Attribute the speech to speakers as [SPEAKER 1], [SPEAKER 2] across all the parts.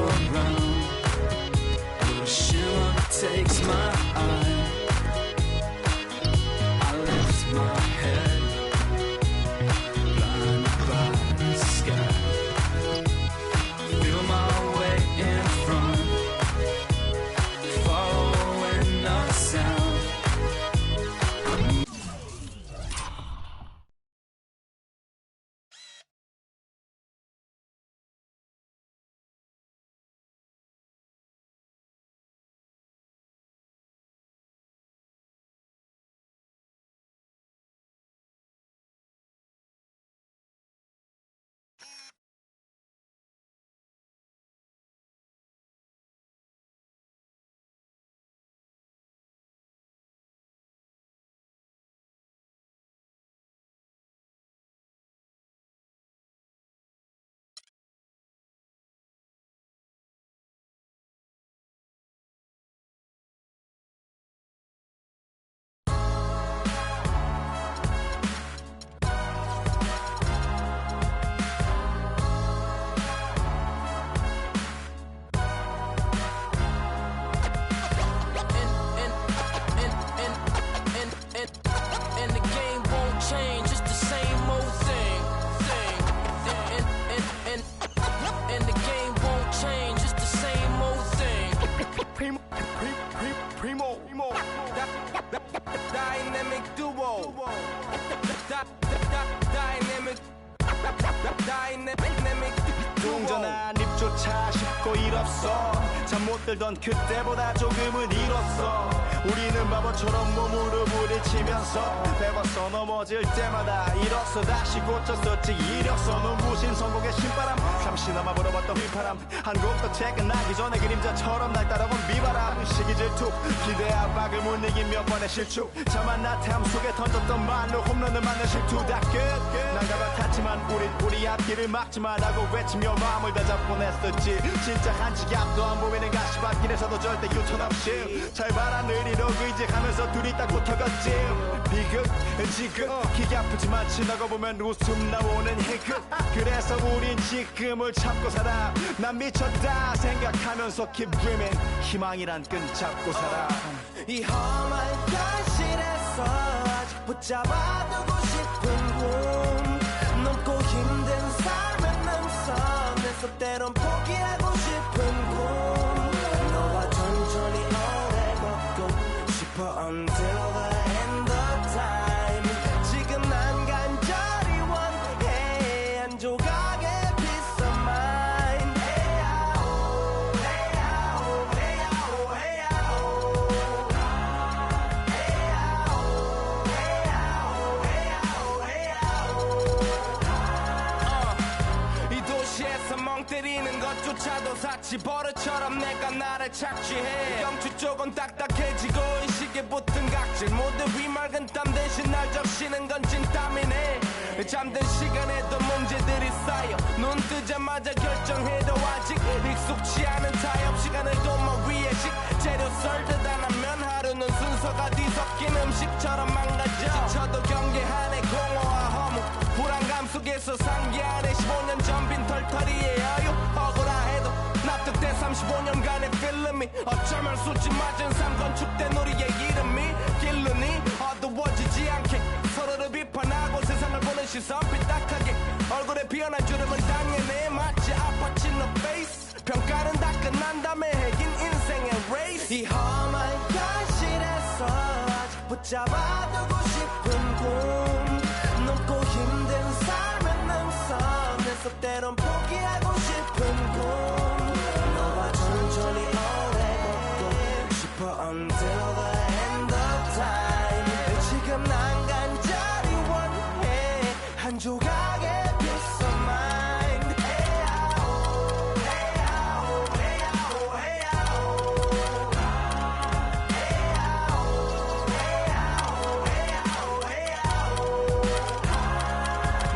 [SPEAKER 1] around. A shimmer takes my eye. I lift my head, blinded by the sky. Feel my way in front, following the sound.
[SPEAKER 2] And the game won't change, it's the same old thing. And the game won't change, it's the same old thing.
[SPEAKER 3] Primo, dynamic duo, dynamic 동전한 입조차 쉽고 일 없어. 잠 못 들던 그때보다 조금은 일었어. 우리는 바보처럼 몸으로 부딪히면서 배웠어. 넘어질 때마다 일어서 다시 고쳤었지. 이력서 눈부신 성공의 신바람, 잠시나마 불어봤던 휘파람. 한 곡도 퇴근하기 전에 그림자처럼 날 따라온 비바람. 시기 질투 기대 압박을 못 이긴 몇 번의 실축. 저만 나태함 속에 던졌던 말로 홈런을 맞는 실투. 다 끝 난가 같았지만 우리 앞길을 막지 말라고 외치며 마음을 다잡곤 했었지. 진짜 한치 앞도 안 보이는 가시밭길에서도 절대 유턴 없이 잘 봐라 느리로 의지하면서 둘이 딱 붙어갔지. 비극 지금 기가 아프지만 지나고 보면 웃음 나오는 희극. 그래서 우린 지금을 참고 살아. 난 미쳤다 생각하면서 keep dreaming. 희망이란 끈 잡고 살아. 이 험한 현실에서 아직 붙잡아두고 싶은 꿈. 넘고 힘든 삶의 능선에서 때론 포기하고 싶은 꿈. 너와 천천히 오래 걷고 싶어 until the end of time. 지금 난 간절히 원해 한 조각의 peace of mind. 헤야오 헤야오 헤야오 헤야오 때리는 것조차도 사치. 버릇처럼 내가 나를 착취해. 경추 쪽은 딱딱해지고 의식에 붙은 각질. 모두 위맑은 땀 대신 날 적시는 건 진땀이네. 잠든 시간에도 문제들이 쌓여 눈 뜨자마자 결정해도 아직 익숙치 않은 타협. 시간을 도마 위에 식재료 썰듯 안 하면 하루는 순서가 뒤섞인 음식처럼 망가져. 지쳐도 경계하네 공허와 허무. 불안감 속에서 상기하네 15년 전 빈 털터리에 여유. 억울해도 납득돼 35년간의 필름이 어쩌면 수치 맞은 삶 건축된 우리의 이름이 길르니 어두워지지 않게 서로를 비판하고 세상을 보는 시선 삐딱하게. 얼굴에 피어난 주름은 당연해 마치 아파친 너 페이스. 평가는 다 끝난 다음에 핵인 인생의 레이스. 이 험한 현실에서 아직 붙잡아두고 싶은 꿈. 넘고 힘든 삶의 능선에서 때론 포기하고 싶은 꿈. 너와 천천히 오래 걷고 싶어 until the end of time. 지금 난 간절히 원해 한 조각의 peace of mind. 헤야오 헤야오 헤야오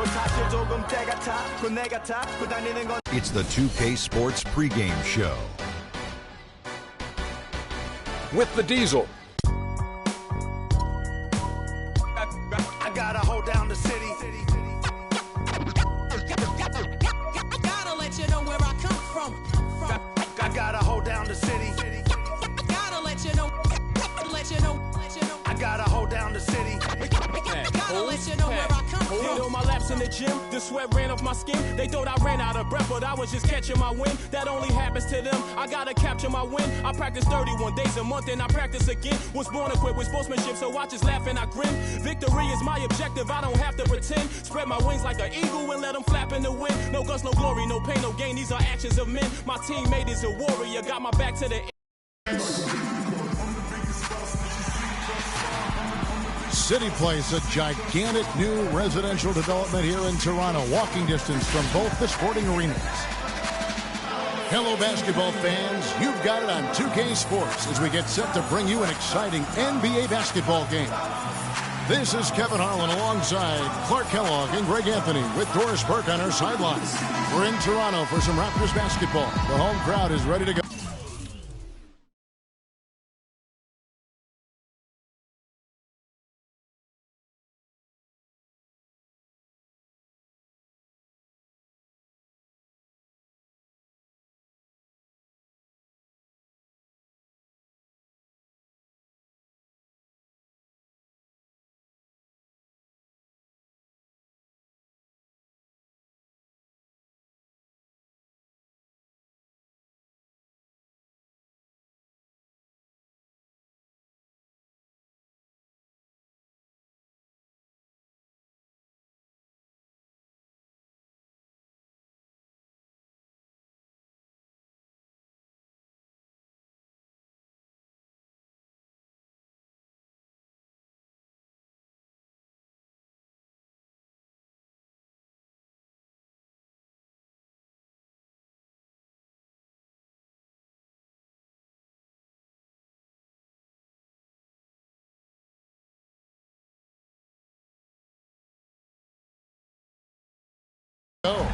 [SPEAKER 3] 헤야오 조금 때 같아 내 같아 다니는 건.
[SPEAKER 4] It's the 2K Sports pregame show
[SPEAKER 5] with the Diesel.
[SPEAKER 3] I gotta hold down the city.
[SPEAKER 6] Gotta let you know where I come from.
[SPEAKER 3] the city.
[SPEAKER 2] Gotta let you know. Let you know.
[SPEAKER 3] I gotta hold down the city.
[SPEAKER 2] Gotta let you know where I come from.
[SPEAKER 6] Hit on my laps in the gym, the sweat ran off my skin. They thought I ran out of breath, but I was just catching my wind. That only happens to them. I gotta capture my win. I practice 31 days a month and I practice again. Was born equipped with sportsmanship, so I just laugh and I grin. Victory is my objective, I don't have to pretend. Spread my wings like an eagle and let them flap in the wind. No guts, no glory, no pain, no gain. These are actions of men. My teammate is a warrior, got my back to the end.
[SPEAKER 7] City Place, a gigantic new residential development here in Toronto, walking distance from both the sporting arenas. Hello, basketball fans. You've got it on 2K Sports as we get set to bring you an exciting NBA basketball game. This is Kevin Harlan alongside Clark Kellogg and Greg Anthony with Doris Burke on our sideline. We're in Toronto for some Raptors basketball. The home crowd is ready to go.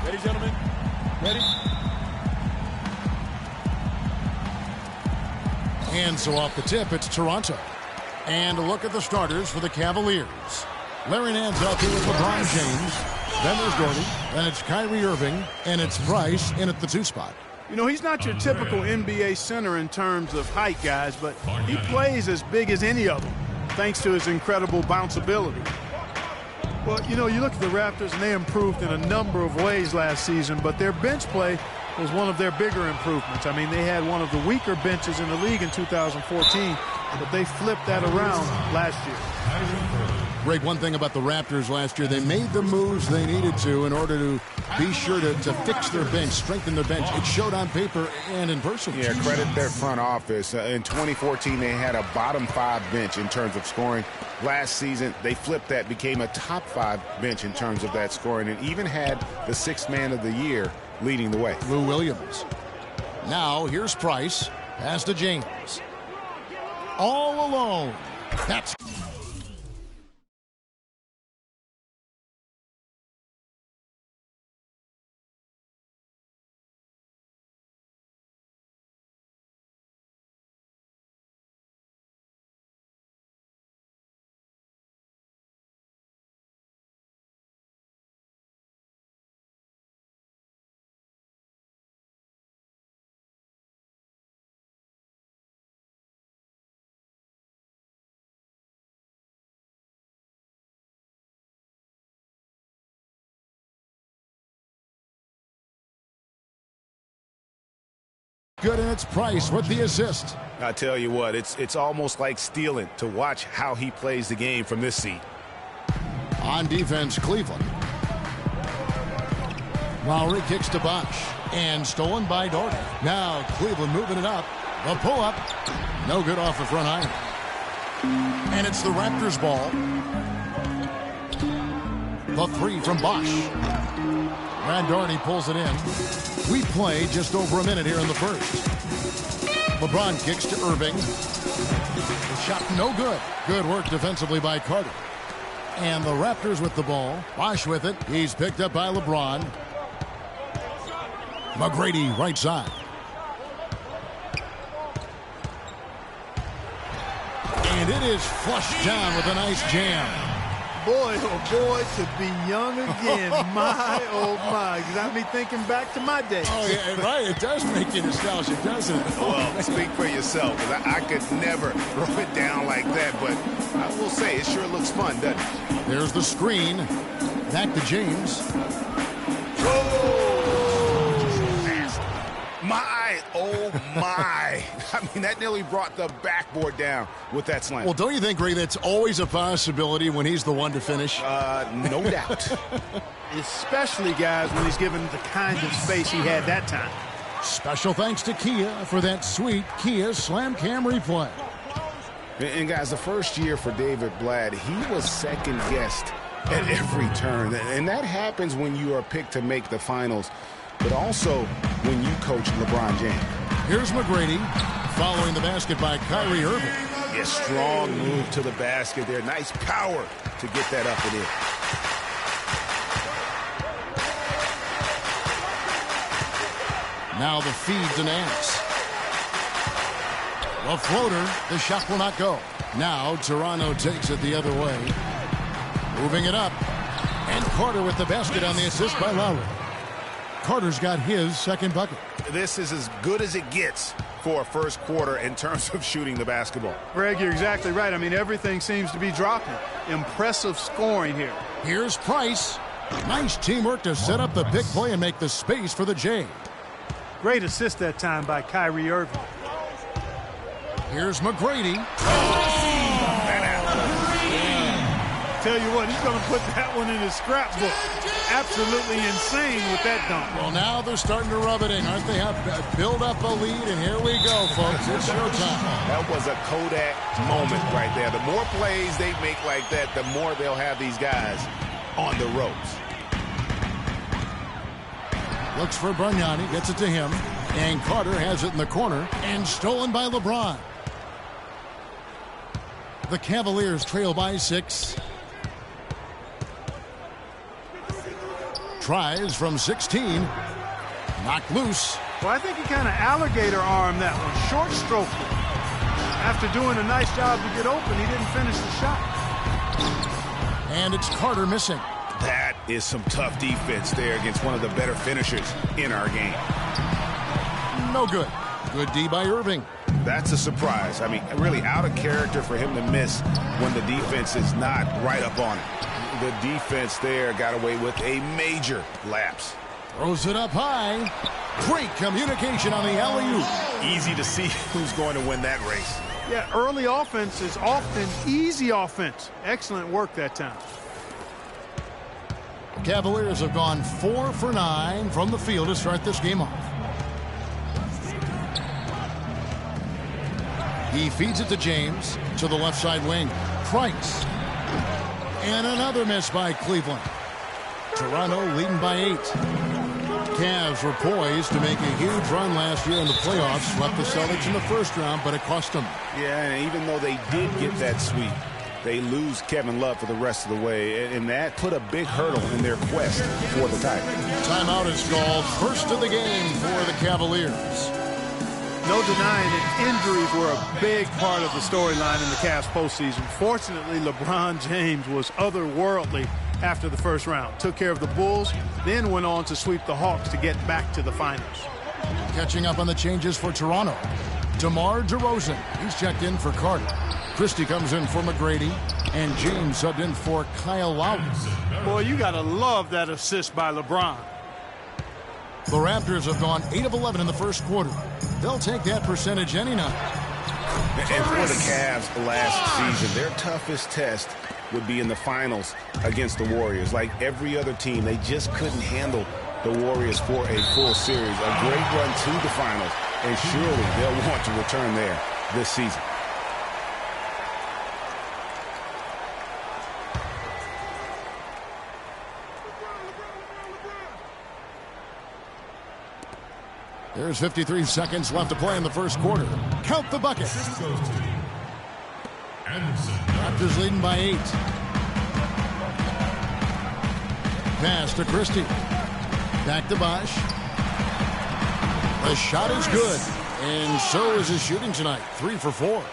[SPEAKER 5] Ready, gentlemen? Ready?
[SPEAKER 7] And so off the tip, it's Toronto. And a look at the starters for the Cavaliers. Larry Nance out here with LeBron James. Then there's Gordon. Then it's Kyrie Irving. And it's Bryce in at the 2 spot.
[SPEAKER 8] You know, he's not your typical NBA center in terms of height, guys, but he plays as big as any of them, thanks to his incredible bounceability. Well, you know, you look at the Raptors, and they improved in a number of ways last season, but their bench play was one of their bigger improvements. I mean, they had one of the weaker benches in the league in 2014, but they flipped that around last year.
[SPEAKER 7] Greg, one thing about the Raptors last year, they made the moves they needed to in order to be sure to fix their bench, strengthen their bench. It showed on paper and in person.
[SPEAKER 9] Yeah, credit their front office. In 2014, they had a bottom 5 bench in terms of scoring. Last season, they flipped that, became a top 5 bench in terms of that scoring, and even had the 6th man of the year leading the way.
[SPEAKER 7] Lou Williams. Now, here's Price. Pass to James. All alone. That's... Good, and it's Price with the assist.
[SPEAKER 9] I tell you what, it's almost like stealing to watch how he plays the game from this seat.
[SPEAKER 7] On defense, Cleveland. Lowry kicks to Bosh. And stolen by Doherty. Now Cleveland moving it up. The pull-up. No good off the front iron. And it's the Raptors' ball. The 3 from Bosh. Brad Doherty pulls it in. We play just over a minute here in the first. LeBron kicks to Irving. The shot no good. Good work defensively by Carter. And the Raptors with the ball. Bosh with it. He's picked up by LeBron. McGrady right side. And it is flushed down with a nice jam.
[SPEAKER 8] Boy, oh boy, to be young again. My, oh my. Got me thinking back to my days.
[SPEAKER 7] Oh, yeah, right. It does make you nostalgic, doesn't it?
[SPEAKER 9] Well, speak for yourself, because I could never throw it down like that, but I will say it sure looks fun, doesn't it?
[SPEAKER 7] There's the screen. Back to James.
[SPEAKER 9] My, oh my. I mean, that nearly brought the backboard down with that slam.
[SPEAKER 7] Well, don't you think, Ray, that's always a possibility when he's the one to finish?
[SPEAKER 9] No doubt.
[SPEAKER 8] Especially, guys, when he's given the kind of space he had that time.
[SPEAKER 7] Special thanks to Kia for that sweet Kia Slam Cam replay.
[SPEAKER 9] And guys, the first year for David Blatt, he was second guessed at every turn. And that happens when you are picked to make the finals, but also when you coach LeBron James.
[SPEAKER 7] Here's McGrady following the basket by Kyrie Irving.
[SPEAKER 9] Yeah, strong move to the basket there. Nice power to get that up and in.
[SPEAKER 7] Now the feed to Nance. A floater. The shot will not go. Now Toronto takes it the other way. Moving it up. And Carter with the basket on the assist by Lowry. Carter's got his second bucket.
[SPEAKER 9] This is as good as it gets for a first quarter in terms of shooting the basketball.
[SPEAKER 8] Greg, you're exactly right. I mean, everything seems to be dropping. Impressive scoring here.
[SPEAKER 7] Here's Price. Nice teamwork to set up the big play and make the space for the J.
[SPEAKER 8] Great assist that time by Kyrie Irving.
[SPEAKER 7] Here's McGrady.
[SPEAKER 8] Tell you what, he's going to put that one in his scrapbook. Absolutely insane with that dunk.
[SPEAKER 7] Well, now they're starting to rub it in, aren't they? Have build up a lead, and here we go, folks. It's showtime.
[SPEAKER 9] That was a Kodak moment right there. The more plays they make like that, the more they'll have these guys on the ropes.
[SPEAKER 7] Looks for Bargnani, gets it to him, and Carter has it in the corner, and stolen by LeBron. The Cavaliers trail by 6. Tries from 16. Knocked loose.
[SPEAKER 8] Well, I think he kind of alligator armed that one. Short stroke. After doing a nice job to get open, he didn't finish the shot.
[SPEAKER 7] And it's Carter missing.
[SPEAKER 9] That is some tough defense there against one of the better finishers in our game.
[SPEAKER 7] No good. Good D by Irving.
[SPEAKER 9] That's a surprise. I mean, really out of character for him to miss when the defense is not right up on it. The defense there got away with a major lapse.
[SPEAKER 7] Throws it up high. Great communication on the alley-oop.
[SPEAKER 9] Easy to see who's going to win that race.
[SPEAKER 8] Yeah, early offense is often easy offense. Excellent work that time.
[SPEAKER 7] Cavaliers have gone 4 for 9 from the field to start this game off. He feeds it to James to the left side wing. Price. And another miss by Cleveland. Toronto leading by 8. Cavs were poised to make a huge run last year in the playoffs. Swept the Celtics in the first round, but it cost them.
[SPEAKER 9] Yeah, and even though they did get that sweep, they lose Kevin Love for the rest of the way, and that put a big hurdle in their quest for the title.
[SPEAKER 7] Timeout is called. First of the game for the Cavaliers.
[SPEAKER 8] No denying it, injuries were a big part of the storyline in the Cavs postseason. Fortunately, LeBron James was otherworldly after the first round. Took care of the Bulls, then went on to sweep the Hawks to get back to the finals.
[SPEAKER 7] Catching up on the changes for Toronto. DeMar DeRozan, he's checked in for Carter. Christie comes in for McGrady, and James subbed in for Kyle Lowry.
[SPEAKER 8] Boy, you got to love that assist by LeBron.
[SPEAKER 7] The Raptors have gone 8 of 11 in the first quarter. They'll take that percentage any night.
[SPEAKER 9] And for the Cavs last season, their toughest test would be in the finals against the Warriors. Like every other team, they just couldn't handle the Warriors for a full series. A great run to the finals, and surely they'll want to return there this season.
[SPEAKER 7] There's 53 seconds left to play in the first quarter. Count the bucket. Raptors leading by 8. Pass to Christie. Back to Bosh. The shot is good. And so is his shooting tonight, 3 for 4.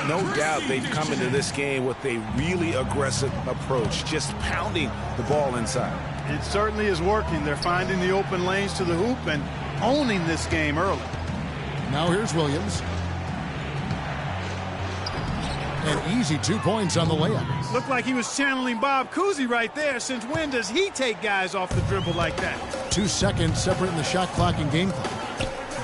[SPEAKER 9] No doubt they've come into this game with a really aggressive approach, just pounding the ball inside.
[SPEAKER 8] It certainly is working. They're finding the open lanes to the hoop and owning this game early.
[SPEAKER 7] Now here's Williams. An easy 2 points on the layup.
[SPEAKER 8] Looked like he was channeling Bob Cousy right there. Since when does he take guys off the dribble like that?
[SPEAKER 7] 2 seconds separating the shot clock and game clock.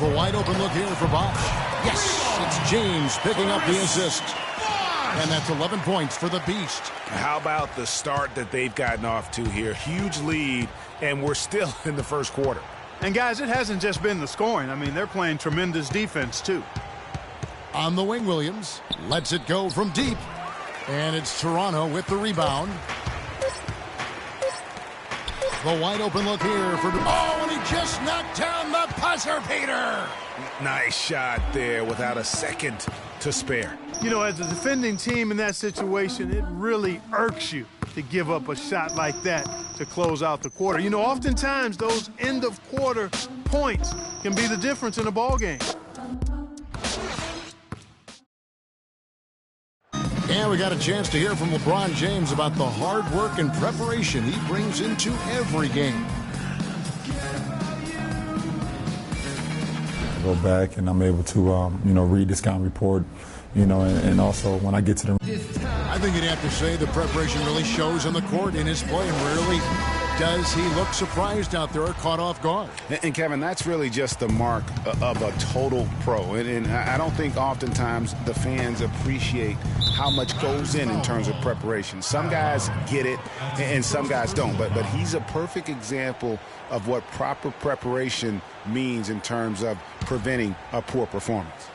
[SPEAKER 7] The wide open look here for Bosh. Yes, it's James picking up the assist. And that's 11 points for the Beast.
[SPEAKER 9] How about the start that they've gotten off to here? Huge lead, and we're still in the first quarter.
[SPEAKER 8] And guys, it hasn't just been the scoring. I mean, they're playing tremendous defense too.
[SPEAKER 7] On the wing, Williams lets it go from deep. And it's Toronto with the rebound. The wide open look here for... Oh, and he just knocked down the buzzer beater.
[SPEAKER 9] Nice shot there without a second to spare.
[SPEAKER 8] You know, as a defending team in that situation, it really irks you to give up a shot like that to close out the quarter. You know, oftentimes those end-of-quarter points can be the difference in a ball game.
[SPEAKER 7] And we got a chance to hear from LeBron James about the hard work and preparation he brings into every game.
[SPEAKER 10] I go back and I'm able to, read the scouting report, and also when I get to the...
[SPEAKER 7] I think you'd have to say the preparation really shows on the court in his play, and rarely does he look surprised out there or caught off guard.
[SPEAKER 9] And Kevin, that's really just the mark of a total pro. And I don't think oftentimes the fans appreciate how much goes in terms of preparation. Some guys get it and some guys don't. But he's a perfect example of what proper preparation means in terms of preventing a poor performance.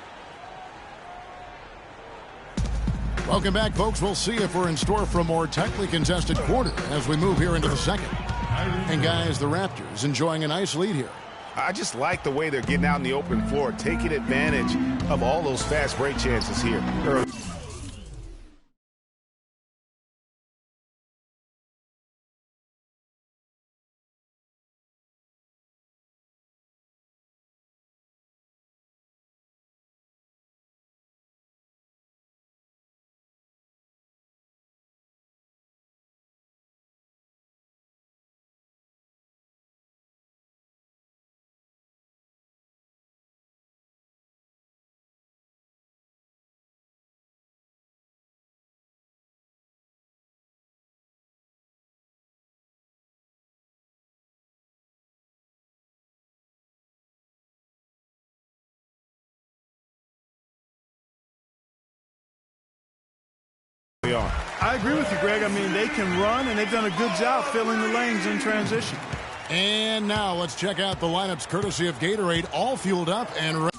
[SPEAKER 7] Welcome back, folks. We'll see if we're in store for a more tightly contested quarter as we move here into the second. And, guys, the Raptors enjoying a nice lead here.
[SPEAKER 9] I just like the way they're getting out in the open floor, taking advantage of all those fast break chances here early.
[SPEAKER 8] I agree with you, Greg. I mean, they can run, and they've done a good job filling the lanes in transition.
[SPEAKER 7] And now let's check out the lineups courtesy of Gatorade, all fueled up and ready.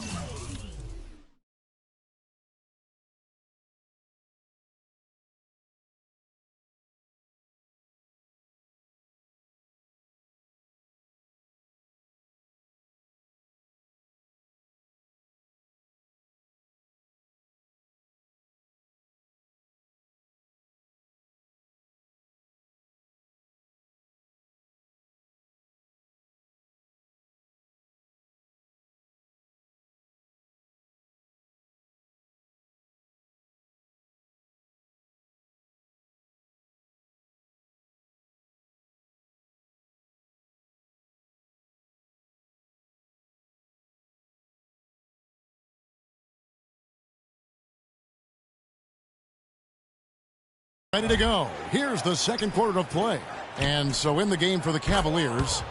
[SPEAKER 7] Ready to go. Here's the second quarter of play. And so in the game for the Cavaliers,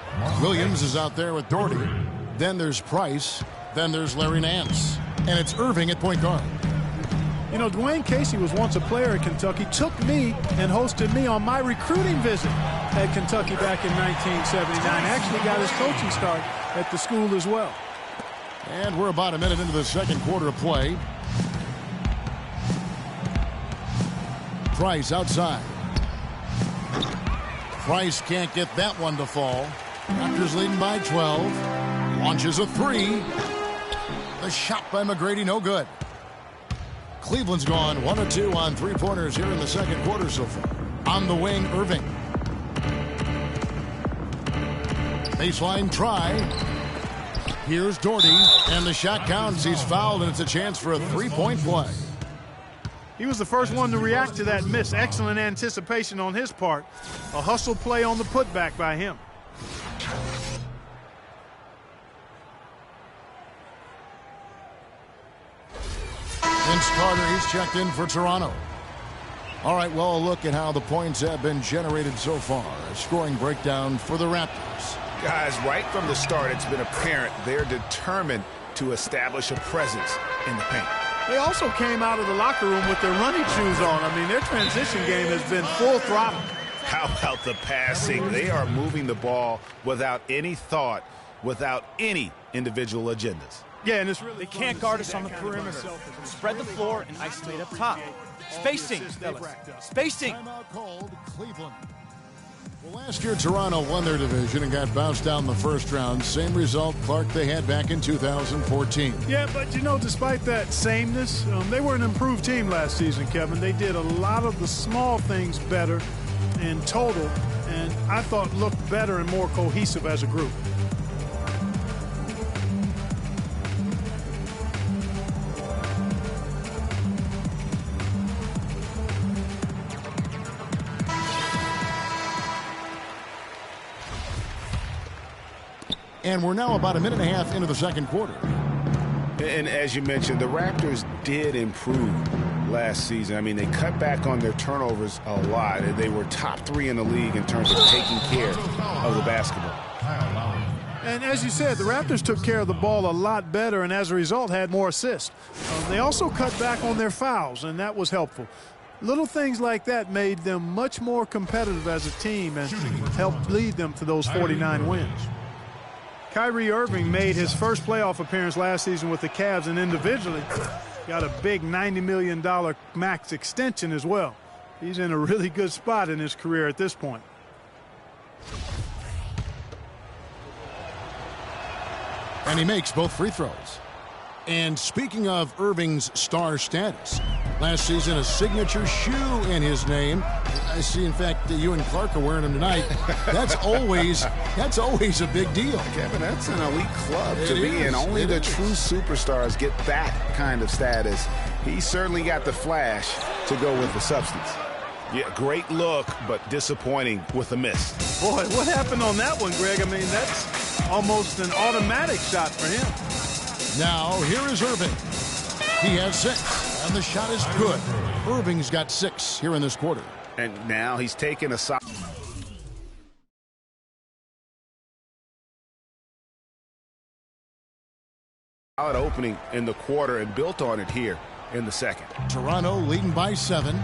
[SPEAKER 7] Williams is out there with Doherty. Then there's Price. Then there's Larry Nance. And it's Irving at point guard.
[SPEAKER 8] You know, Dwayne Casey was once a player at Kentucky, took me and hosted me on my recruiting visit at Kentucky back in 1979. Actually got his coaching start at the school as well.
[SPEAKER 7] And we're about a minute into the second quarter of play. Price outside. Price can't get that one to fall. Raptors leading by 12. Launches a three. The shot by McGrady, no good. Cleveland's gone 1 of 2 on three-pointers here in the second quarter so far. On the wing, Irving. Baseline try. Here's Doherty, and the shot counts. He's fouled, and it's a chance for a three-point play.
[SPEAKER 8] He was the first one to react to that miss. Excellent anticipation on his part. A hustle play on the putback by him.
[SPEAKER 7] Vince Carter, he's checked in for Toronto. All right, well, a look at how the points have been generated so far. A scoring breakdown for the Raptors.
[SPEAKER 9] Guys, right from the start, it's been apparent they're determined to establish a presence in the paint.
[SPEAKER 8] They also came out of the locker room with their running shoes on. I mean, their transition game has been full throttle.
[SPEAKER 9] How about the passing? They are moving the ball without any thought, without any individual agendas.
[SPEAKER 8] Yeah, and it's really
[SPEAKER 5] They can't guard us on the perimeter. Spread the floor and isolate up top. Spacing, fellas. Spacing.
[SPEAKER 7] Timeout called Cleveland. Well, last year, Toronto won their division and got bounced down in the first round. Same result, Clark, they had back in 2014.
[SPEAKER 8] Yeah, but, you know, despite that sameness, they were an improved team last season, Kevin. They did a lot of the small things better in total, and I thought looked better and more cohesive as a group.
[SPEAKER 7] And we're now about a minute and a half into the second quarter.
[SPEAKER 9] And as you mentioned, the Raptors did improve last season. I mean, they cut back on their turnovers a lot. They were top 3 in the league in terms of taking care of the basketball.
[SPEAKER 8] And as you said, the Raptors took care of the ball a lot better and as a result had more assists. They also cut back on their fouls, and that was helpful. Little things like that made them much more competitive as a team and helped lead them to those 49 wins. Kyrie Irving made his first playoff appearance last season with the Cavs, and individually got a big $90 million max extension as well. He's in a really good spot in his career at this point.
[SPEAKER 7] And he makes both free throws. And speaking of Irving's star status, last season a signature shoe in his name. I see, in fact, that you and Clark are wearing them tonight. That's always a big deal.
[SPEAKER 9] Kevin, that's an elite club to be in. Only
[SPEAKER 7] It
[SPEAKER 9] the
[SPEAKER 7] is.
[SPEAKER 9] true superstars get that kind of status. He certainly got the flash to go with the substance. Yeah, great look, but disappointing with a miss.
[SPEAKER 8] Boy, what happened on that one, Greg? I mean, that's almost an automatic shot for him.
[SPEAKER 7] Now, here is Irving. He has 6, and the shot is good. Irving's got 6 here in this quarter.
[SPEAKER 9] And now he's taken a solid opening in the quarter and built on it here in the second.
[SPEAKER 7] Toronto leading by 7.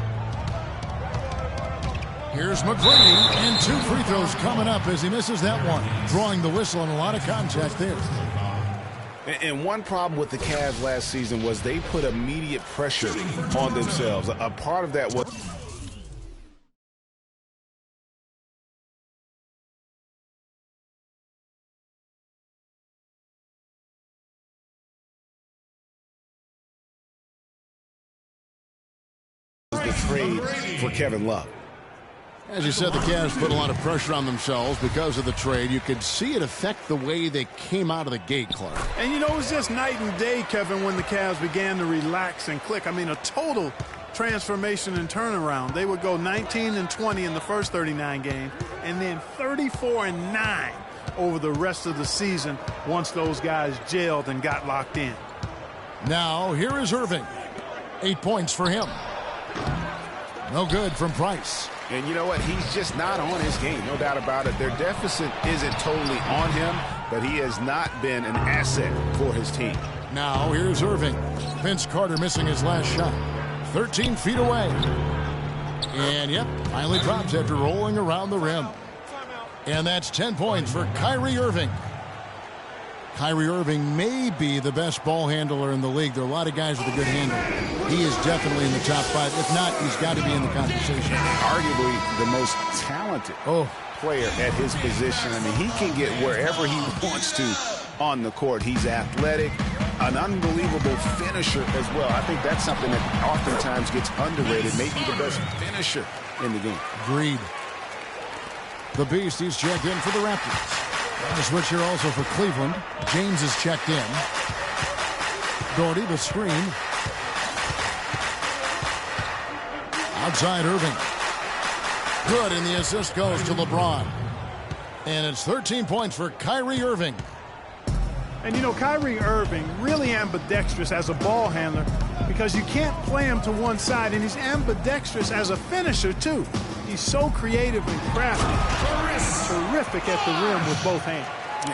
[SPEAKER 7] Here's McGrady, and 2 free throws coming up as he misses that one. Drawing the whistle and a lot of contact there.
[SPEAKER 9] And one problem with the Cavs last season was they put immediate pressure on themselves. A part of that was the trade for Kevin Love.
[SPEAKER 7] As you said, the Cavs put a lot of pressure on themselves because of the trade. You could see it affect the way they came out of the gate, Clark.
[SPEAKER 8] And, you know, it was just night and day, Kevin, when the Cavs began to relax and click. I mean, a total transformation and turnaround. They would go 19-20 in the first 39 games and then 34-9 over the rest of the season once those guys gelled and got locked in.
[SPEAKER 7] Now, here is Irving. 8 points for him. No good from Price.
[SPEAKER 9] And you know what? He's just not on his game, no doubt about it. Their deficit isn't totally on him, but he has not been an asset for his team.
[SPEAKER 7] Now here's Irving. Vince Carter missing his last shot. 13 feet away. And, yep, finally drops after rolling around the rim. And that's 10 points for Kyrie Irving. Kyrie Irving may be the best ball handler in the league. There are a lot of guys with a good handle. He is definitely in the top 5. If not, he's got to be in the conversation.
[SPEAKER 9] Arguably the most talented player at his position. I mean, he can get wherever he wants to on the court. He's athletic, an unbelievable finisher as well. I think that's something that oftentimes gets underrated. Maybe the best finisher in the game.
[SPEAKER 7] Agreed. The Beast, he's checked in for the Raptors. The switch here also for Cleveland. James is checked in. Doherty, the screen. Outside Irving. Good, and the assist goes to LeBron. And it's 13 points for Kyrie Irving.
[SPEAKER 8] And you know, Kyrie Irving really ambidextrous as a ball handler because you can't play him to one side, and he's ambidextrous as a finisher too. He's so creative and crafty. Terrific at the rim with both hands.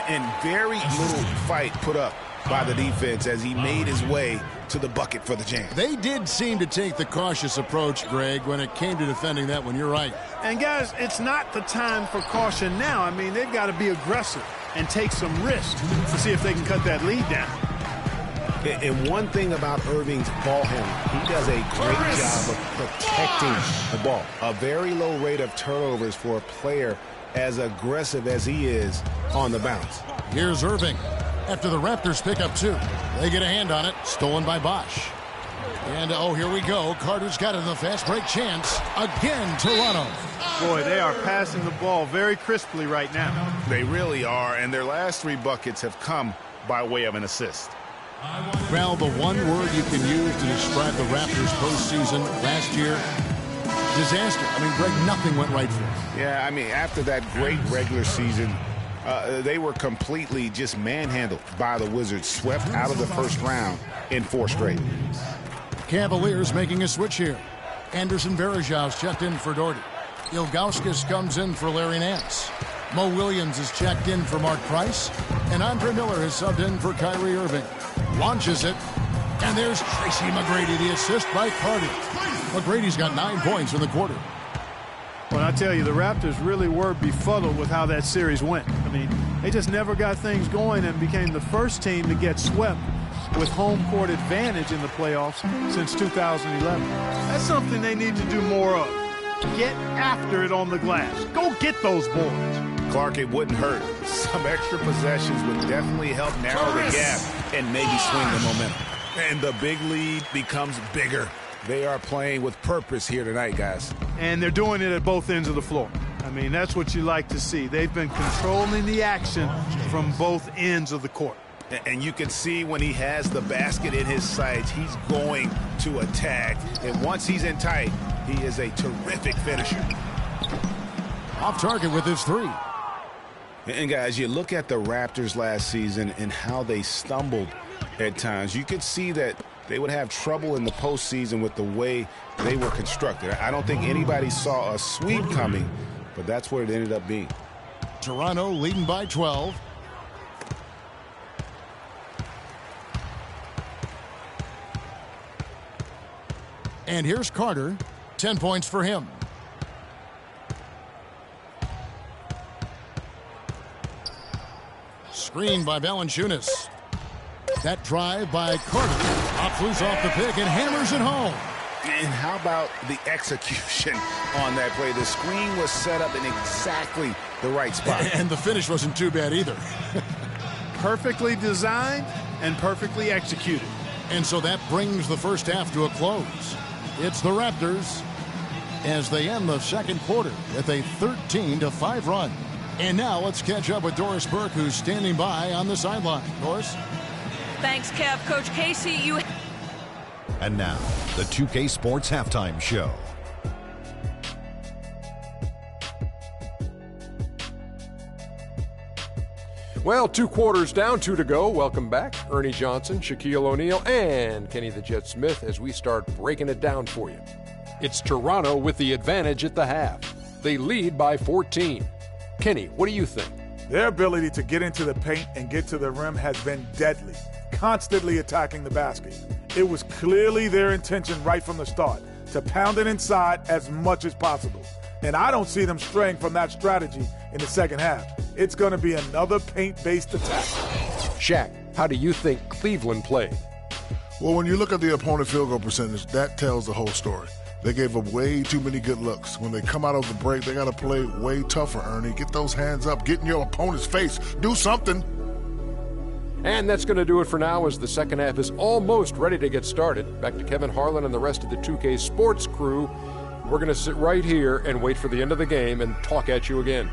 [SPEAKER 9] And very little fight put up by the defense as he made his way to the bucket for the jam.
[SPEAKER 7] They did seem to take the cautious approach, Greg, when it came to defending that one. You're right.
[SPEAKER 8] And guys, it's not the time for caution now. I mean, they've got to be aggressive and take some risks to see if they can cut that lead down.
[SPEAKER 9] And one thing about Irving's ball handling, he does a great job of protecting the ball. A very low rate of turnovers for a player as aggressive as he is on the bounce.
[SPEAKER 7] Here's Irving. After the Raptors pick up 2, they get a hand on it. Stolen by Bosh. And, oh, here we go. Carter's got it in the fast break chance. Again, Toronto.
[SPEAKER 8] Boy, they are passing the ball very crisply right now.
[SPEAKER 9] They really are, and their last 3 buckets have come by way of an assist.
[SPEAKER 7] Well, the one word you can use to describe the Raptors postseason last year, disaster. I mean, Greg, nothing went right for them.
[SPEAKER 9] Yeah, I mean, after that great regular season, they were completely just manhandled by the Wizards, swept out of the first round in 4 straight.
[SPEAKER 7] Cavaliers making a switch here. Anderson Varejau's checked in for Doherty. Ilgauskas comes in for Larry Nance. Mo Williams is checked in for Mark Price. And Andre Miller is subbed in for Kyrie Irving. Launches it. And there's Tracy McGrady, the assist by Carter. McGrady's got 9 points in the quarter.
[SPEAKER 8] Well, I tell you, the Raptors really were befuddled with how that series went. I mean, they just never got things going and became the first team to get swept with home court advantage in the playoffs since 2011. That's something they need to do more of. Get after it on the glass. Go get those boards.
[SPEAKER 9] Clark, it wouldn't hurt. Some extra possessions would definitely help narrow the gap and maybe swing the momentum. And the big lead becomes bigger. They are playing with purpose here tonight, guys.
[SPEAKER 8] And they're doing it at both ends of the floor. I mean, that's what you like to see. They've been controlling the action from both ends of the court.
[SPEAKER 9] And you can see when he has the basket in his sights, he's going to attack. And once he's in tight, he is a terrific finisher.
[SPEAKER 7] Off target with his 3.
[SPEAKER 9] And guys, you look at the Raptors last season and how they stumbled at times. You could see that they would have trouble in the postseason with the way they were constructed. I don't think anybody saw a sweep coming, but that's what it ended up being.
[SPEAKER 7] Toronto leading by 12. And here's Carter. 10 points for him. Screen by Valanciunas. That drive by Carter. Pops loose off the pick and hammers it home.
[SPEAKER 9] And how about the execution on that play? The screen was set up in exactly the right spot.
[SPEAKER 7] And the finish wasn't too bad either.
[SPEAKER 8] Perfectly designed and perfectly executed.
[SPEAKER 7] And so that brings the first half to a close. It's the Raptors as they end the second quarter with a 13-5 run. And now let's catch up with Doris Burke, who's standing by on the sideline. Doris?
[SPEAKER 11] Thanks, Kev. Coach Casey, you...
[SPEAKER 4] And now, the 2K Sports Halftime Show.
[SPEAKER 12] Well, 2 quarters down, 2 to go. Welcome back. Ernie Johnson, Shaquille O'Neal, and Kenny the Jet Smith as we start breaking it down for you. It's Toronto with the advantage at the half. They lead by 14. Kenny, what do you think?
[SPEAKER 13] Their ability to get into the paint and get to the rim has been deadly, constantly attacking the basket. It was clearly their intention right from the start to pound it inside as much as possible. And I don't see them straying from that strategy in the second half. It's going to be another paint-based attack.
[SPEAKER 12] Shaq, how do you think Cleveland played?
[SPEAKER 14] Well, when you look at the opponent field goal percentage, that tells the whole story. They gave up way too many good looks. When they come out of the break, they got to play way tougher, Ernie. Get those hands up. Get in your opponent's face. Do something.
[SPEAKER 12] And that's going to do it for now as the second half is almost ready to get started. Back to Kevin Harlan and the rest of the 2K Sports crew. We're going to sit right here and wait for the end of the game and talk at you again.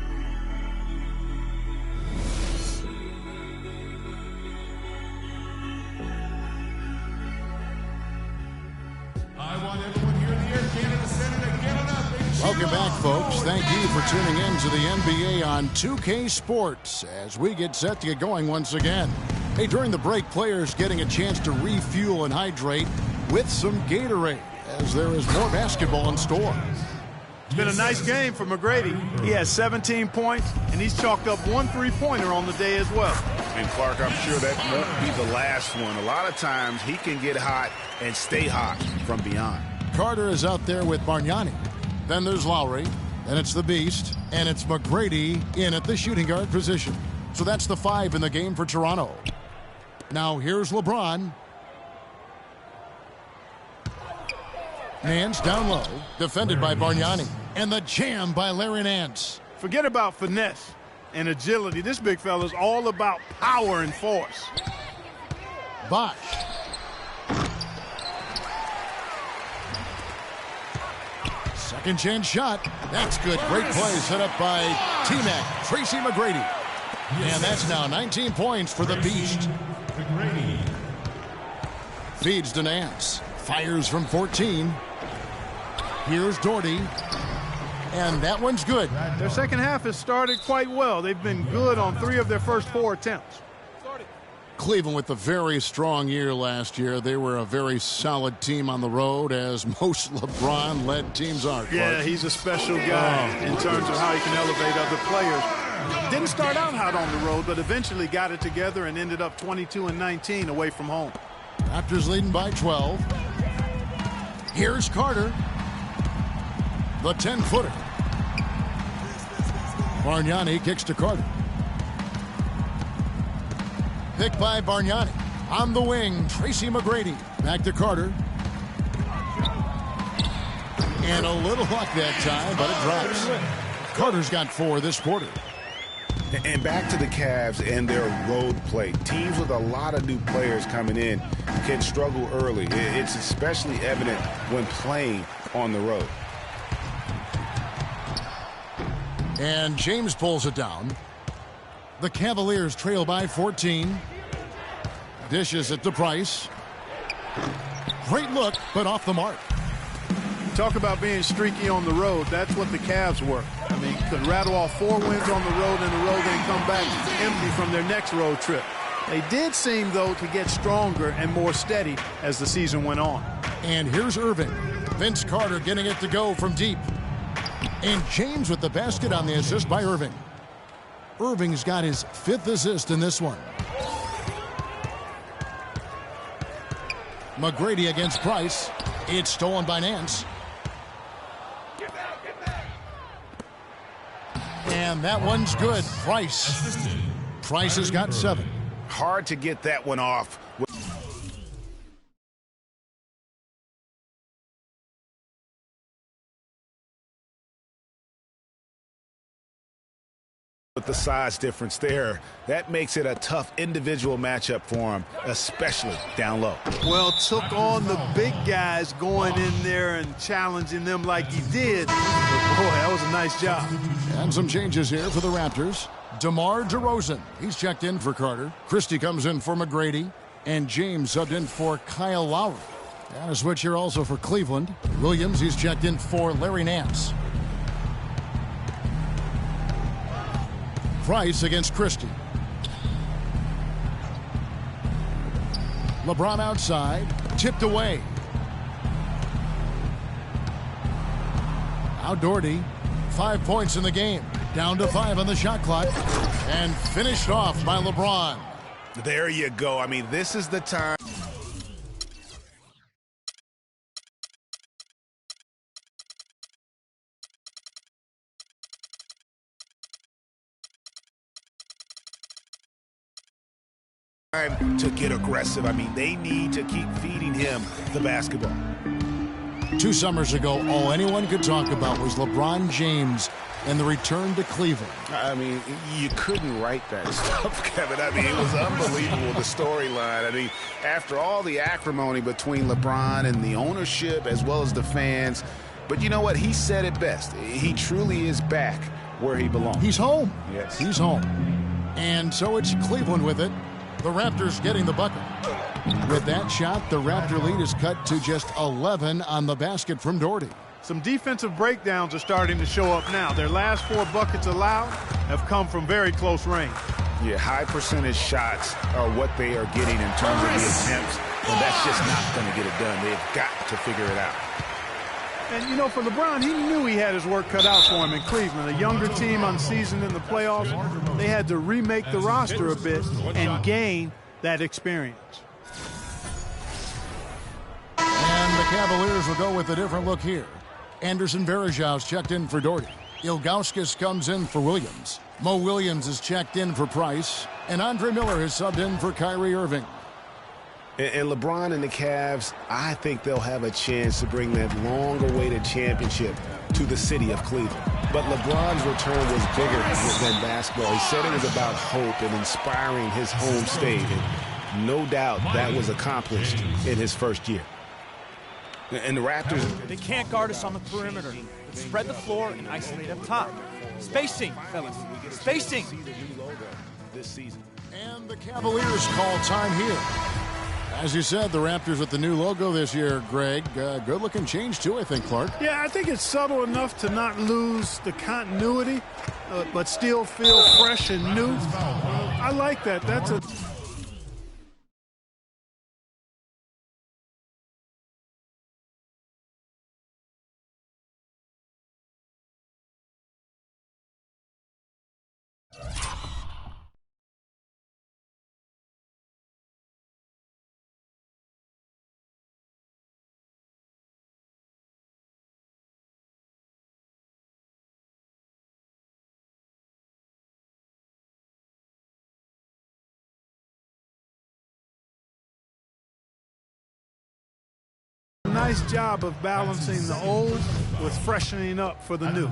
[SPEAKER 7] Welcome back, folks. Thank you for tuning in to the NBA on 2K Sports as we get set to get going once again. Hey, during the break, players getting a chance to refuel and hydrate with some Gatorade as there is more basketball in store.
[SPEAKER 8] It's been a nice game for McGrady. He has 17 points, and he's chalked up 1 3-pointer on the day as well.
[SPEAKER 9] And Clark, I'm sure that won't be the last one. A lot of times he can get hot and stay hot from beyond.
[SPEAKER 7] Carter is out there with Bargnani. Then there's Lowry, and it's the Beast, and it's McGrady in at the shooting guard position. So that's the 5 in the game for Toronto. Now here's LeBron. Nance down low, defended by Bargnani. And the jam by Larry Nance.
[SPEAKER 8] Forget about finesse and agility. This big fella's all about power and force.
[SPEAKER 7] Bosh. Second chance shot. That's good. Great play set up by T-Mac, Tracy McGrady. And that's now 19 points for the Beast. Feeds to Nance. Fires from 14. Here's Doherty. And that one's good.
[SPEAKER 8] Their second half has started quite well. They've been good on 3 of their first 4 attempts.
[SPEAKER 7] Cleveland with a very strong year last year. They were a very solid team on the road, as most LeBron-led teams are. Clark.
[SPEAKER 8] Yeah, he's a special guy in terms of how he can elevate other players. Didn't start out hot on the road, but eventually got it together and ended up 22-19 away from home.
[SPEAKER 7] Raptors leading by 12. Here's Carter. The 10-footer. Bargnani kicks to Carter. Picked by Bargnani. On the wing, Tracy McGrady. Back to Carter. And a little luck that time, but it drops. Carter's got 4 this quarter.
[SPEAKER 9] And back to the Cavs and their road play. Teams with a lot of new players coming in can struggle early. It's especially evident when playing on the road.
[SPEAKER 7] And James pulls it down. The Cavaliers trail by 14. Dishes it to Price. Great look, but off the mark.
[SPEAKER 8] Talk about being streaky on the road. That's what the Cavs were. I mean, could rattle off 4 wins on the road in a row, then come back empty from their next road trip. They did seem, though, to get stronger and more steady as the season went on.
[SPEAKER 7] And here's Irving. Vince Carter getting it to go from deep. And James with the basket on the assist by Irving. Irving's got his 5th assist in this one. McGrady against Price. It's stolen by Nance. And that one's good. Price. Price has got 7.
[SPEAKER 9] Hard to get that one off. With the size difference there, that makes it a tough individual matchup for him, especially down low.
[SPEAKER 8] Well, took on the big guys going in there and challenging them like he did. But boy, that was a nice job.
[SPEAKER 7] And some changes here for the Raptors. DeMar DeRozan, he's checked in for Carter. Christie comes in for McGrady. And James subbed in for Kyle Lowry. And a switch here also for Cleveland. Williams, he's checked in for Larry Nance. Price against Christie. LeBron outside, tipped away. Now Doherty, 5 points in the game. Down to 5 on the shot clock. And finished off by LeBron.
[SPEAKER 9] There you go. I mean, this is the time. To get aggressive. I mean, they need to keep feeding him the basketball.
[SPEAKER 7] 2 summers ago, all anyone could talk about was LeBron James and the return to Cleveland.
[SPEAKER 9] I mean, you couldn't write that stuff, Kevin. I mean, it was unbelievable, the storyline. I mean, after all the acrimony between LeBron and the ownership as well as the fans, but you know what? He said it best. He truly is back where he belongs.
[SPEAKER 7] He's home.
[SPEAKER 9] Yes.
[SPEAKER 7] He's home. And so it's Cleveland with it. The Raptors getting the bucket. With that shot, the Raptor lead is cut to just 11 on the basket from Doherty.
[SPEAKER 8] Some defensive breakdowns are starting to show up now. Their last 4 buckets allowed have come from very close range.
[SPEAKER 9] Yeah, high percentage shots are what they are getting in terms of the attempts, and that's just not going to get it done. They've got to figure it out.
[SPEAKER 8] And, you know, for LeBron, he knew he had his work cut out for him in Cleveland. A younger team unseasoned in the playoffs. They had to remake the roster a bit and gain that experience.
[SPEAKER 7] And the Cavaliers will go with a different look here. Anderson Varejau's checked in for Doherty. Ilgauskas comes in for Williams. Mo Williams is checked in for Price. And Andre Miller has subbed in for Kyrie Irving.
[SPEAKER 9] And LeBron and the Cavs, I think they'll have a chance to bring that long-awaited championship to the city of Cleveland. But LeBron's return was bigger than basketball. He said it was about hope and inspiring his home state. And no doubt that was accomplished in his first year. And the Raptors...
[SPEAKER 5] They can't guard us on the perimeter. Let's spread the floor and isolate up top. Spacing, fellas. Spacing.
[SPEAKER 9] This season.
[SPEAKER 7] And the Cavaliers call time here. As you said, the Raptors with the new logo this year, Greg. Good-looking change, too, I think, Clark.
[SPEAKER 8] Yeah, I think it's subtle enough to not lose the continuity, but still feel fresh and new. I like that. That's a... nice job of balancing the old with freshening up for the new.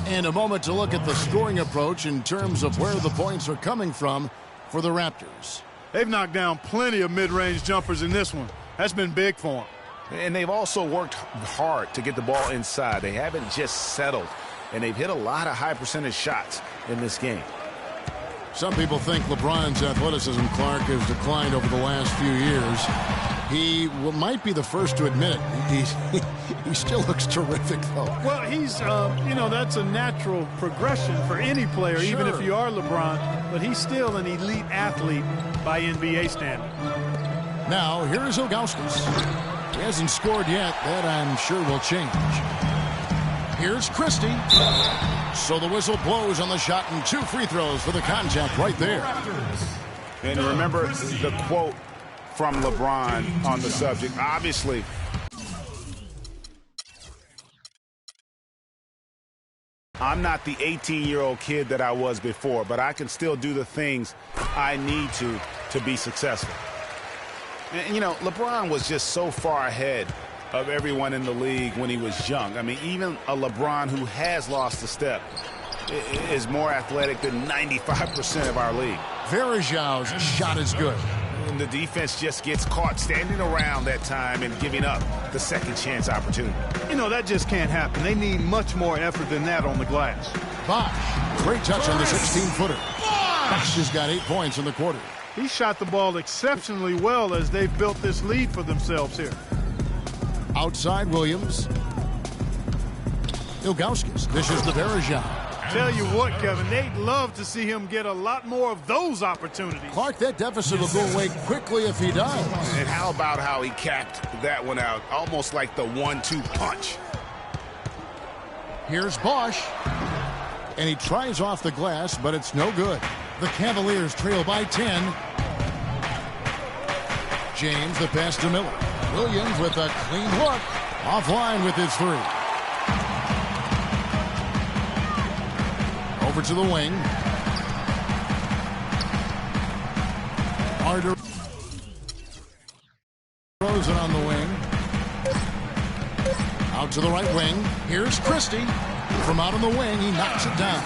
[SPEAKER 7] And a moment to look at the scoring approach in terms of where the points are coming from for the Raptors.
[SPEAKER 8] They've knocked down plenty of mid-range jumpers in this one. That's been big for them.
[SPEAKER 9] And they've also worked hard to get the ball inside. They haven't just settled, and they've hit a lot of high-percentage shots in this game.
[SPEAKER 7] Some people think LeBron's athleticism, Clark, has declined over the last few years. He might be the first to admit it. He still looks terrific, though.
[SPEAKER 8] Well, he's, that's a natural progression for any player, even if you are LeBron. But he's still an elite athlete by NBA standard.
[SPEAKER 7] Now, here's Ilgauskas. He hasn't scored yet. That, I'm sure, will change. Here's Christie. So the whistle blows on the shot and 2 free throws for the contact right there.
[SPEAKER 9] And remember the quote from LeBron on the subject. Obviously, I'm not the 18-year-old kid that I was before, but I can still do the things I need to be successful. And, you know, LeBron was just so far ahead of everyone in the league when he was young. I mean, even a LeBron who has lost a step is more athletic than 95% of our league.
[SPEAKER 7] Varejau's shot is good.
[SPEAKER 9] And the defense just gets caught standing around that time and giving up the second chance opportunity.
[SPEAKER 8] You know, that just can't happen. They need much more effort than that on the glass.
[SPEAKER 7] Bosh, great touch on the 16-footer. Bosh has got 8 points in the quarter.
[SPEAKER 8] He shot the ball exceptionally well as they've built this lead for themselves here.
[SPEAKER 7] Outside Williams. Ilgauskas dishes to Varejau.
[SPEAKER 8] Tell you what, Kevin, they'd love to see him get a lot more of those opportunities.
[SPEAKER 7] Clark, that deficit will go away quickly if he does.
[SPEAKER 9] And how about how he capped that one out, almost like the 1-2 punch.
[SPEAKER 7] Here's Bosh. And he tries off the glass, but it's no good. The Cavaliers trail by 10. James, the pass to Miller. Williams with a clean look. Offline with his 3. Over to the wing. Arder throws it on the wing. Out to the right wing. Here's Christie. From out on the wing, he knocks it down.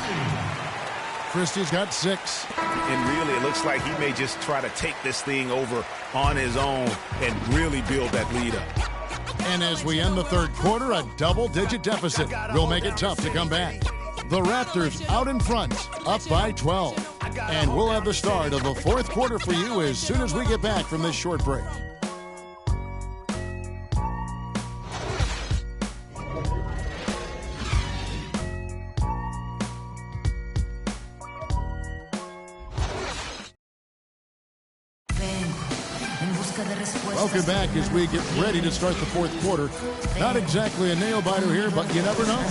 [SPEAKER 7] Christie's got 6.
[SPEAKER 9] And really, it looks like he may just try to take this thing over on his own and really build that lead up.
[SPEAKER 7] And as we end the third quarter, a double-digit deficit will make it tough to come back. The Raptors out in front, up by 12. And we'll have the start of the fourth quarter for you as soon as we get back from this short break. Welcome back as we get ready to start the fourth quarter. Not exactly a nail-biter here, but you never know.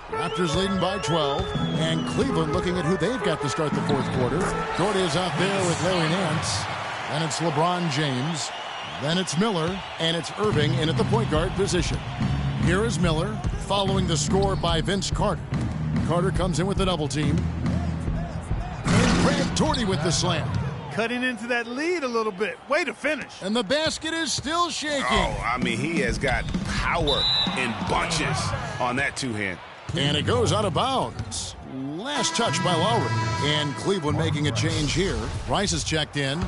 [SPEAKER 7] Raptors leading by 12, and Cleveland looking at who they've got to start the fourth quarter. Gordy is out there with Larry Nance, and it's LeBron James. Then it's Miller, and it's Irving in at the point guard position. Here is Miller, following the score by Vince Carter. Carter comes in with the double team. And Brad Torrey with the slam.
[SPEAKER 8] Cutting into that lead a little bit. Way to finish.
[SPEAKER 7] And the basket is still shaking.
[SPEAKER 9] Oh, I mean, he has got power in bunches on that two-hand.
[SPEAKER 7] And it goes out of bounds. Last touch by Lowry. And Cleveland making a change here. Rice is checked in.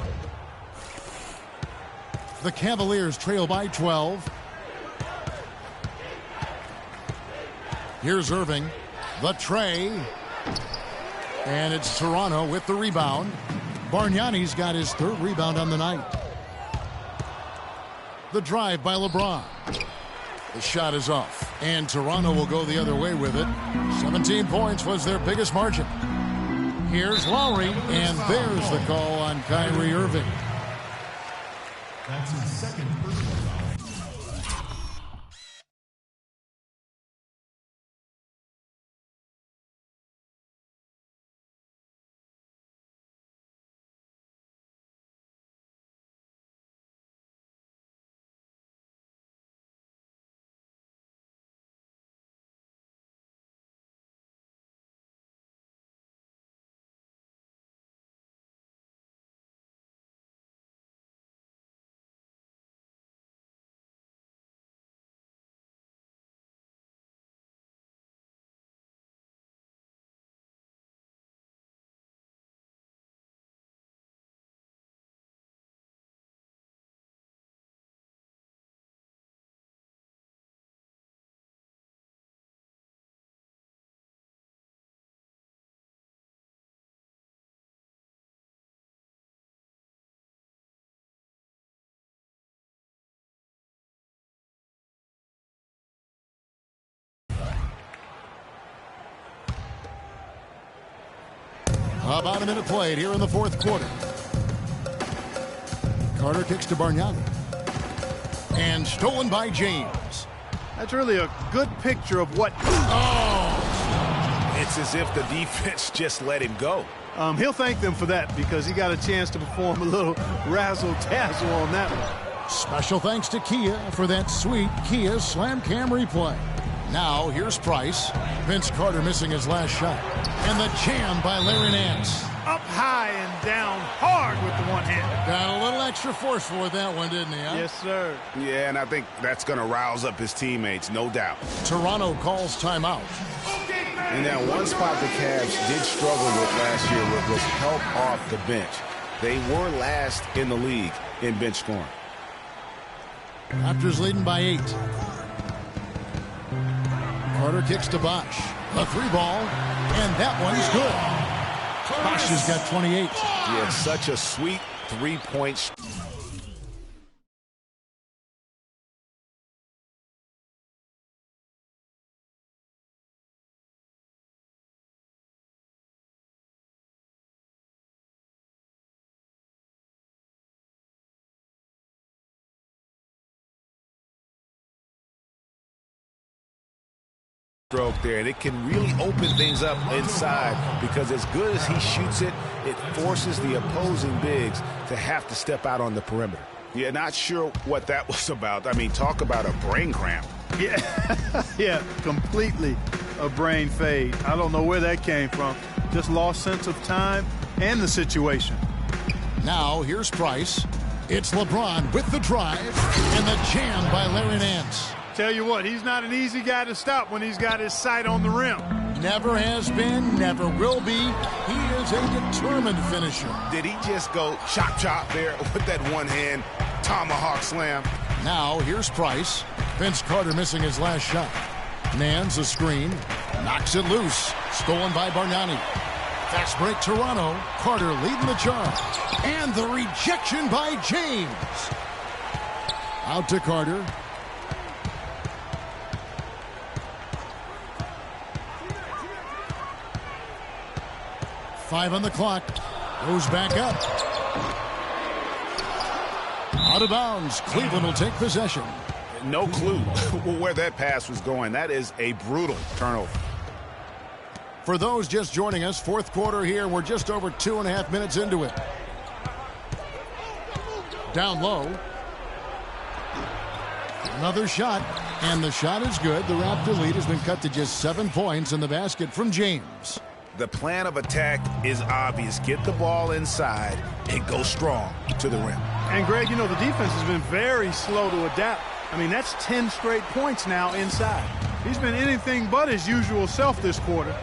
[SPEAKER 7] The Cavaliers trail by 12. Here's Irving. The tray. And it's Toronto with the rebound. Bargnani's got his third rebound on the night. The drive by LeBron. The shot is off. And Toronto will go the other way with it. 17 points was their biggest margin. Here's Lowry. And there's the call on Kyrie Irving.
[SPEAKER 15] That's his second personal foul.
[SPEAKER 7] About a minute played here in the fourth quarter. Carter kicks to Bargnani. And stolen by James.
[SPEAKER 8] That's really a good picture of what...
[SPEAKER 9] Oh! It's as if the defense just let him go.
[SPEAKER 8] He'll thank them for that because he got a chance to perform a little razzle-dazzle on that one.
[SPEAKER 7] Special thanks to Kia for that sweet Kia Slam Cam replay. Now, here's Price. Vince Carter missing his last shot. And the jam by Larry Nance.
[SPEAKER 8] Up high and down hard with the one hand.
[SPEAKER 7] Got a little extra forceful with that one, didn't he? Huh?
[SPEAKER 8] Yes, sir.
[SPEAKER 9] Yeah, and I think that's going to rouse up his teammates, no doubt.
[SPEAKER 7] Toronto calls timeout.
[SPEAKER 9] And that one spot the Cavs did struggle with last year was help off the bench. They were last in the league in bench scoring.
[SPEAKER 7] Raptors leading by 8. Carter kicks to Bosh. A three ball, and that one's good. Bosh has got 28.
[SPEAKER 9] Yeah, such a sweet three-point. Stroke there, and it can really open things up inside because as good as he shoots it, it forces the opposing bigs to have to step out on the perimeter. Yeah, not sure what that was about. I mean, talk about a brain cramp.
[SPEAKER 8] Yeah, yeah, completely a brain fade. I don't know where that came from. Just lost sense of time and the situation.
[SPEAKER 7] Now, here's Price. It's LeBron with the drive and the jam by Larry Nance.
[SPEAKER 8] Tell you what, he's not an easy guy to stop when he's got his sight on the rim.
[SPEAKER 7] Never has been, never will be. He is a determined finisher.
[SPEAKER 9] Did he just go chop there with that one-hand tomahawk slam?
[SPEAKER 7] Now, here's Price. Vince Carter missing his last shot. Nance a screen. Knocks it loose. Stolen by Bargnani. Fast break Toronto. Carter leading the charge. And the rejection by James. Out to Carter. Five on the clock. Goes back up. Out of bounds. Cleveland will take possession.
[SPEAKER 9] No clue where that pass was going. That is a brutal turnover.
[SPEAKER 7] For those just joining us, fourth quarter here. We're just over 2.5 minutes into it. Down low. Another shot. And the shot is good. The Raptor lead has been cut to just 7 points in the basket from James.
[SPEAKER 9] The plan of attack is obvious. Get the ball inside and go strong to the rim.
[SPEAKER 8] And, Greg, you know, the defense has been very slow to adapt. I mean, that's 10 straight points now inside. He's been anything but his usual self this quarter.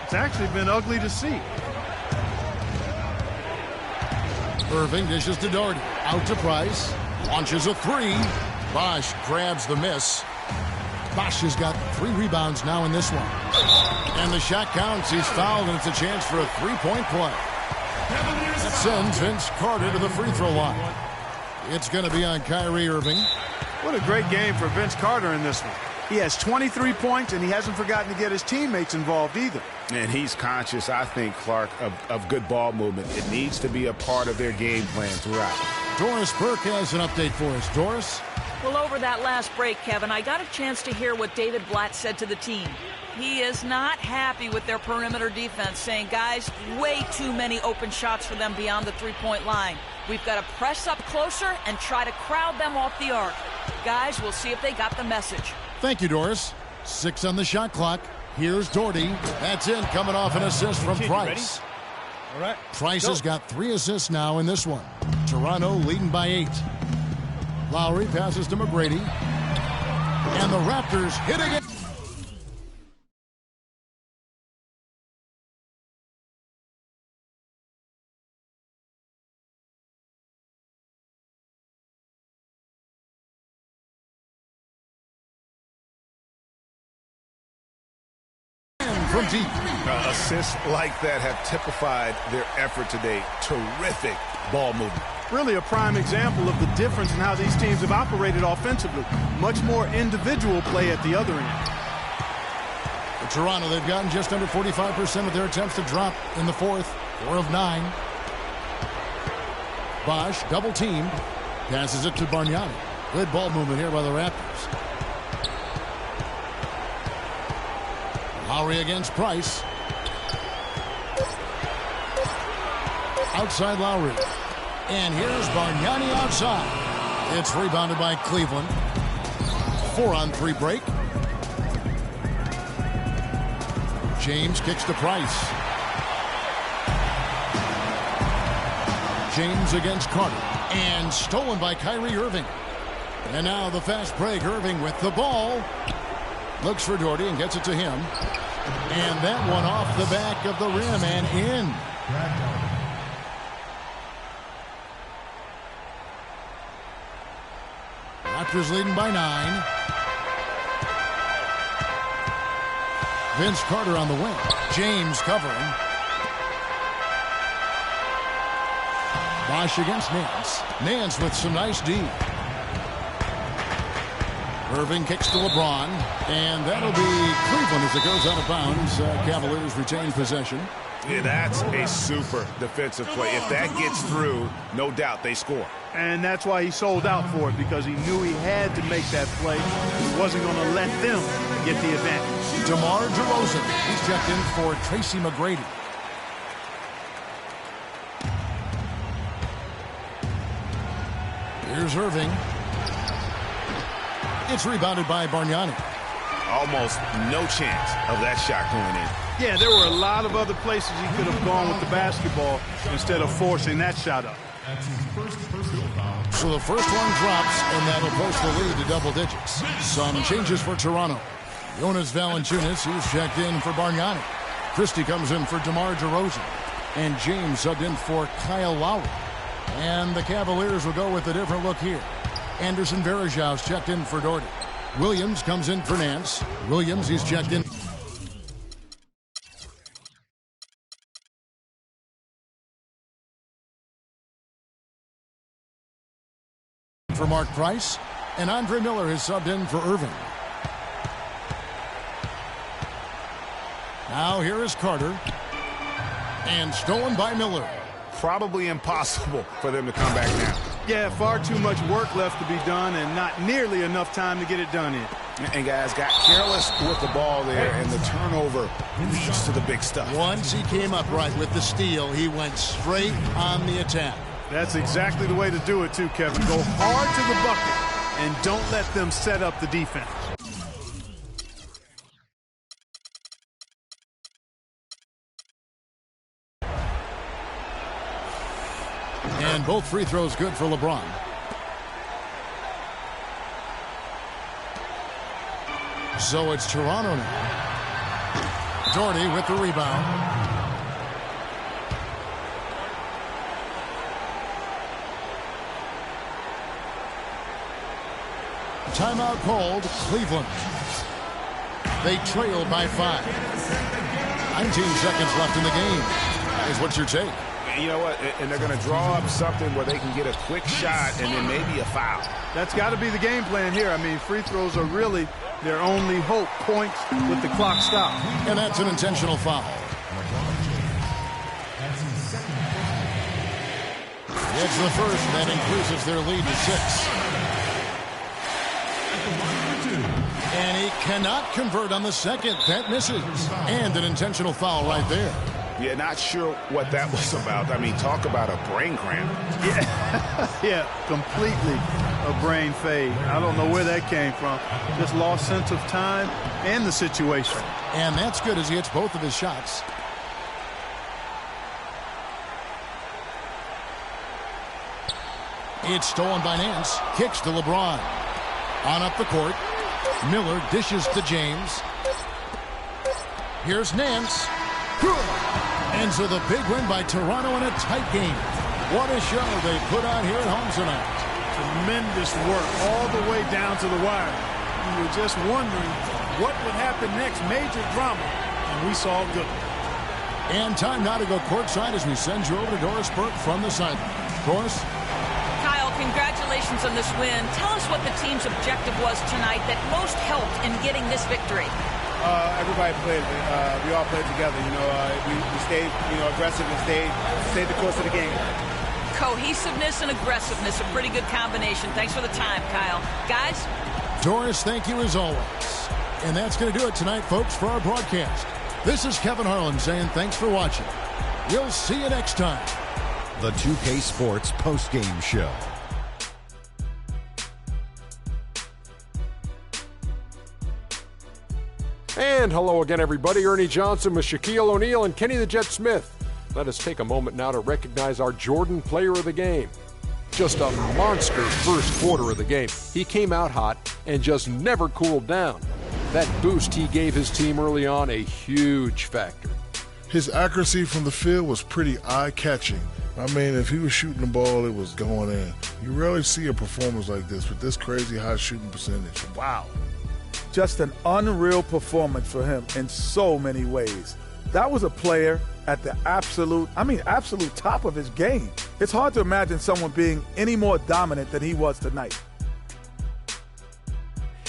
[SPEAKER 8] It's actually been ugly to see.
[SPEAKER 7] Irving dishes to Doherty. Out to Price. Launches a three. Bosh grabs the miss. Bosh has got 3 rebounds now in this one. And the shot counts. He's fouled, and it's a chance for a three-point play. That sends Vince Carter to the free throw line. It's going to be on Kyrie Irving.
[SPEAKER 8] What a great game for Vince Carter in this one. He has 23 points, and he hasn't forgotten to get his teammates involved either.
[SPEAKER 9] And he's conscious, I think, Clark, of good ball movement. It needs to be a part of their game plan throughout.
[SPEAKER 7] Doris Burke has an update for us. Doris?
[SPEAKER 11] Well, over that last break, Kevin, I got a chance to hear what David Blatt said to the team. He is not happy with their perimeter defense, saying, guys, way too many open shots for them beyond the three-point line. We've got to press up closer and try to crowd them off the arc. Guys, we'll see if they got the message.
[SPEAKER 7] Thank you, Doris. 6 on the shot clock. Here's Doherty. That's in, coming off an assist from Price.
[SPEAKER 8] All right.
[SPEAKER 7] Price has got 3 assists now in this one. Toronto leading by 8. Lowry passes to McGrady. And the Raptors hit again. From deep.
[SPEAKER 9] Assists like that have typified their effort today. Terrific ball movement.
[SPEAKER 8] Really a prime example of the difference in how these teams have operated offensively. Much more individual play at the other end.
[SPEAKER 7] For Toronto, they've gotten just under 45% of their attempts to drop in the fourth. 4 of 9. Bosh, double teamed. Passes it to Bargnani. Good ball movement here by the Raptors. Lowry against Price. Outside Lowry. And here's Bargnani outside. It's rebounded by Cleveland. 4-on-3 break. James kicks to Price. James against Carter. And stolen by Kyrie Irving. And now the fast break. Irving with the ball. Looks for Doherty and gets it to him. And that one off the back of the rim and in. Raptors leading by 9. Vince Carter on the wing. James covering. Bosh against Nance. Nance with some nice D. Irving kicks to LeBron, and that'll be Cleveland as it goes out of bounds. Cavaliers retain possession.
[SPEAKER 9] Yeah, that's a super defensive play. If that gets through, no doubt they score.
[SPEAKER 8] And that's why he sold out for it, because he knew he had to make that play. He wasn't going to let them get the advantage.
[SPEAKER 7] DeMar DeRozan, he's checked in for Tracy McGrady. Here's Irving. It's rebounded by Bargnani.
[SPEAKER 9] Almost no chance of that shot going in.
[SPEAKER 8] Yeah, there were a lot of other places he could have gone with the basketball instead of forcing that shot up.
[SPEAKER 7] So the first one drops, and that'll push the lead to double digits. Some changes for Toronto. Jonas Valanciunas, he's checked in for Bargnani. Christie comes in for DeMar DeRozan. And James subbed in for Kyle Lowry. And the Cavaliers will go with a different look here. Anderson Varejau's checked in for Doherty. Williams comes in for Nance. Williams, he's checked in. For Mark Price, and Andre Miller has subbed in for Irving. Now here is Carter, and stolen by Miller.
[SPEAKER 9] Probably impossible for them to come back now.
[SPEAKER 8] Yeah, far too much work left to be done and not nearly enough time to get it done in.
[SPEAKER 9] And guys got careless with the ball there, and the turnover leads to the big stuff.
[SPEAKER 7] Once he came upright with the steal, he went straight on the attack.
[SPEAKER 8] That's exactly the way to do it too, Kevin. Go hard to the bucket and don't let them set up the defense.
[SPEAKER 7] And both free throws good for LeBron. So it's Toronto now. Doherty with the rebound. Timeout called, Cleveland. They trail by 5. 19 seconds left in the game. Is what's your take?
[SPEAKER 9] You know what? And they're going to draw up something where they can get a quick shot and then maybe a foul.
[SPEAKER 8] That's got to be the game plan here. I mean, free throws are really their only hope. Points with the clock stopped.
[SPEAKER 7] And that's an intentional foul. It's the first. That increases their lead to 6. And he cannot convert on the second. That misses. And an intentional foul right there.
[SPEAKER 9] Yeah, not sure what that was about. I mean, talk about a brain cramp.
[SPEAKER 8] Yeah, completely a brain fade. I don't know where that came from. Just lost sense of time and the situation.
[SPEAKER 7] And that's good as he hits both of his shots. It's stolen by Nance. Kicks to LeBron. On up the court. Miller dishes to James. Here's Nance. And so the big win by Toronto in a tight game. What a show they put on here at home tonight.
[SPEAKER 8] Tremendous work all the way down to the wire. We were just wondering what would happen next. Major drama. And we saw good.
[SPEAKER 7] And time now to go courtside as we send you over to Doris Burke from the sideline. Doris?
[SPEAKER 11] Kyle, congratulations on this win. Tell us what the team's objective was tonight that most helped in getting this victory.
[SPEAKER 15] Everybody played. We all played together. We stayed, aggressive and stayed the course of the game.
[SPEAKER 11] Cohesiveness and aggressiveness, a pretty good combination. Thanks for the time, Kyle. Guys?
[SPEAKER 7] Doris, thank you as always. And that's going to do it tonight, folks, for our broadcast. This is Kevin Harlan saying thanks for watching. We'll see you next time.
[SPEAKER 4] The 2K Sports postgame show.
[SPEAKER 12] And hello again, everybody. Ernie Johnson with Shaquille O'Neal and Kenny the Jet Smith. Let us take a moment now to recognize our Jordan Player of the Game. Just a monster first quarter of the game. He came out hot and just never cooled down. That boost he gave his team early on, a huge factor.
[SPEAKER 14] His accuracy from the field was pretty eye-catching. I mean, if he was shooting the ball, it was going in. You rarely see a performance like this with this crazy high shooting percentage. Wow.
[SPEAKER 13] Just an unreal performance for him in so many ways. That was a player at the absolute top of his game. It's hard to imagine someone being any more dominant than he was tonight.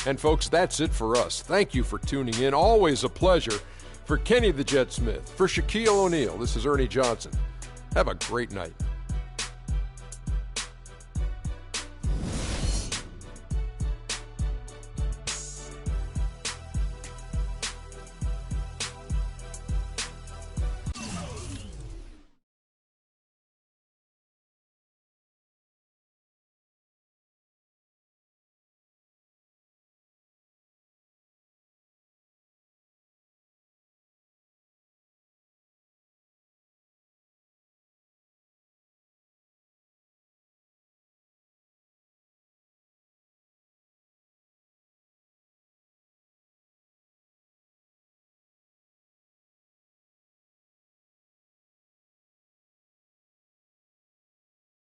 [SPEAKER 12] And folks, that's it for us. Thank you for tuning in. Always a pleasure. For Kenny the Jet Smith, for Shaquille O'Neal, this is Ernie Johnson. Have a great night.